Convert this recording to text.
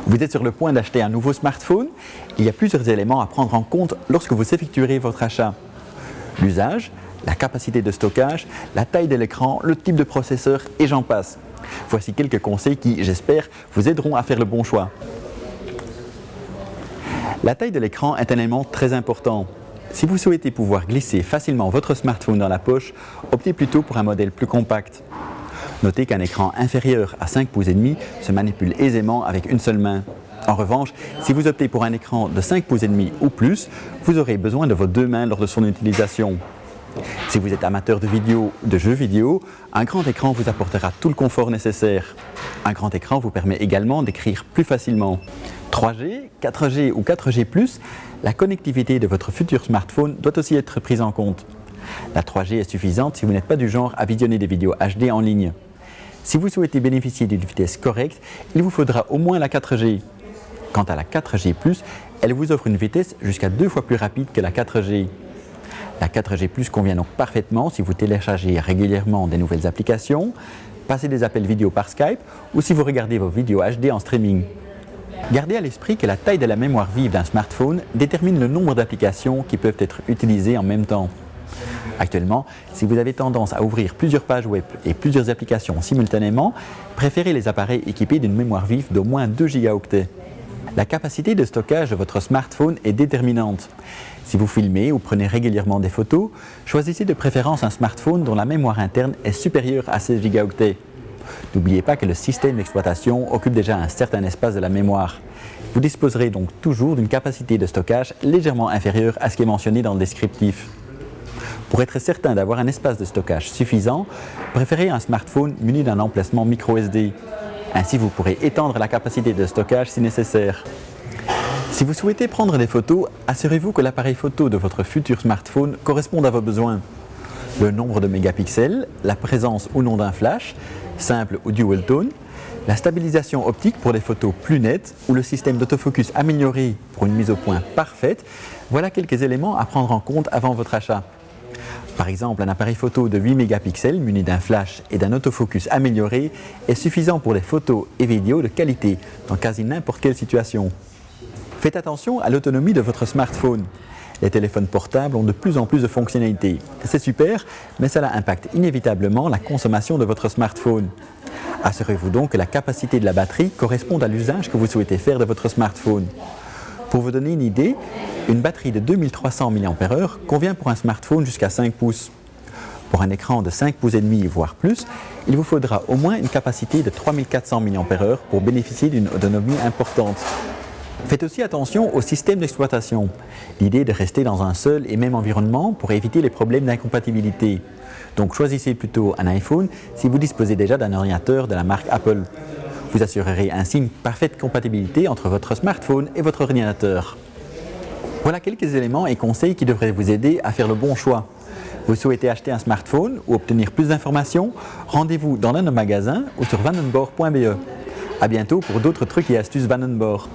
Vous êtes sur le point d'acheter un nouveau smartphone. Il y a plusieurs éléments à prendre en compte lorsque vous effectuerez votre achat. L'usage, la capacité de stockage, la taille de l'écran, le type de processeur et j'en passe. Voici quelques conseils qui, j'espère, vous aideront à faire le bon choix. La taille de l'écran est un élément très important. Si vous souhaitez pouvoir glisser facilement votre smartphone dans la poche, optez plutôt pour un modèle plus compact. Notez qu'un écran inférieur à 5 pouces et demi se manipule aisément avec une seule main. En revanche, si vous optez pour un écran de 5 pouces et demi ou plus, vous aurez besoin de vos deux mains lors de son utilisation. Si vous êtes amateur de vidéo ou de jeux vidéo, un grand écran vous apportera tout le confort nécessaire. Un grand écran vous permet également d'écrire plus facilement. 3G, 4G ou 4G+, la connectivité de votre futur smartphone doit aussi être prise en compte. La 3G est suffisante si vous n'êtes pas du genre à visionner des vidéos HD en ligne. Si vous souhaitez bénéficier d'une vitesse correcte, il vous faudra au moins la 4G. Quant à la 4G+, elle vous offre une vitesse jusqu'à 2 fois plus rapide que la 4G. La 4G+ convient donc parfaitement si vous téléchargez régulièrement des nouvelles applications, passez des appels vidéo par Skype ou si vous regardez vos vidéos HD en streaming. Gardez à l'esprit que la taille de la mémoire vive d'un smartphone détermine le nombre d'applications qui peuvent être utilisées en même temps. Actuellement, si vous avez tendance à ouvrir plusieurs pages web et plusieurs applications simultanément, préférez les appareils équipés d'une mémoire vive d'au moins 2 Go. La capacité de stockage de votre smartphone est déterminante. Si vous filmez ou prenez régulièrement des photos, choisissez de préférence un smartphone dont la mémoire interne est supérieure à 16 Go. N'oubliez pas que le système d'exploitation occupe déjà un certain espace de la mémoire. Vous disposerez donc toujours d'une capacité de stockage légèrement inférieure à ce qui est mentionné dans le descriptif. Pour être certain d'avoir un espace de stockage suffisant, préférez un smartphone muni d'un emplacement micro-SD. Ainsi, vous pourrez étendre la capacité de stockage si nécessaire. Si vous souhaitez prendre des photos, assurez-vous que l'appareil photo de votre futur smartphone corresponde à vos besoins. Le nombre de mégapixels, la présence ou non d'un flash, simple ou dual tone, la stabilisation optique pour des photos plus nettes ou le système d'autofocus amélioré pour une mise au point parfaite, voilà quelques éléments à prendre en compte avant votre achat. Par exemple, un appareil photo de 8 mégapixels muni d'un flash et d'un autofocus amélioré est suffisant pour des photos et vidéos de qualité dans quasi n'importe quelle situation. Faites attention à l'autonomie de votre smartphone. Les téléphones portables ont de plus en plus de fonctionnalités. C'est super, mais cela impacte inévitablement la consommation de votre smartphone. Assurez-vous donc que la capacité de la batterie corresponde à l'usage que vous souhaitez faire de votre smartphone. Pour vous donner une idée, une batterie de 2300 mAh convient pour un smartphone jusqu'à 5 pouces. Pour un écran de 5 pouces et demi voire plus, il vous faudra au moins une capacité de 3400 mAh pour bénéficier d'une autonomie importante. Faites aussi attention au système d'exploitation. L'idée est de rester dans un seul et même environnement pour éviter les problèmes d'incompatibilité. Donc choisissez plutôt un iPhone si vous disposez déjà d'un ordinateur de la marque Apple. Vous assurerez ainsi une parfaite compatibilité entre votre smartphone et votre ordinateur. Voilà quelques éléments et conseils qui devraient vous aider à faire le bon choix. Vous souhaitez acheter un smartphone ou obtenir plus d'informations? Rendez-vous dans l'un de nos magasins ou sur vandenborg.be. A bientôt pour d'autres trucs et astuces Vandenborg.